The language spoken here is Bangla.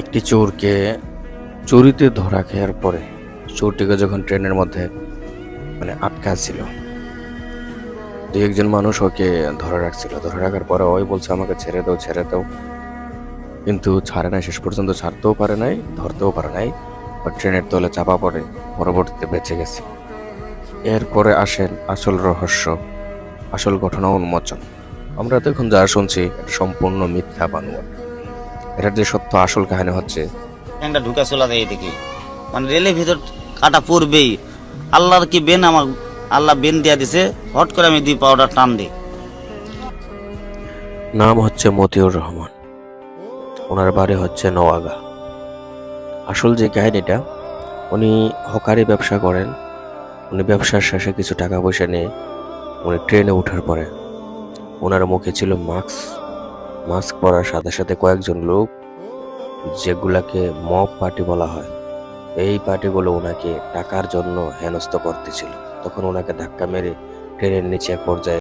একটি চোরকে চুরিতে ধরা খাওয়ার পরে চোরটিকে যখন ট্রেনের মধ্যে আটকা ছিল, দুই একজন মানুষ ওকে ধরে রাখছিল। ধরে রাখার পরে ওই বলছে আমাকে ছেড়ে দাও ছেড়ে দাও, কিন্তু ছাড়ে নাই। শেষ পর্যন্ত ছাড়তেও পারে নাই, ধরতেও পারে নাই। আর ট্রেনের তলে চাপা পড়ে পরবর্তীতে বেঁচে গেছে। এরপরে আসেন আসল রহস্য, আসল ঘটনা উন্মোচন। আমরা তো এখন যা শুনছি এটা সম্পূর্ণ মিথ্যা বানোয়াট। এটার যে সত্য আসল কাহিনী হচ্ছে, ট্যাংটা ঢুকা চলে যায় এদিকে, মানে রেলের ভিতর কাটা পড়বেই। আল্লাহর কি বেন, আমার আল্লাহ বেন দিয়া দিছে, হট করে আমি দুই পাউডার টান দিই। নাম হচ্ছে মতিউর রহমান, ওনার বাড়ি হচ্ছে নোয়াগা। আসল যে কাহিনীটা, উনি হকারি ব্যবসা করেন। উনি ব্যবসার শেষে কিছু টাকা পয়সা নিয়ে উনি ট্রেনে ওঠার পরে ওনার মুখে ছিল মাস্ক। মাস্ক পরার সাথে সাথে কয়েকজন লোক, যেগুলাকে মব পার্টি বলা হয়, এই পার্টিগুলো ওনাকে টাকার জন্য হেনস্থ করতেছিল। তখন ওনাকে ধাক্কা মেরে ট্রেনের নিচে এক পর্যায়ে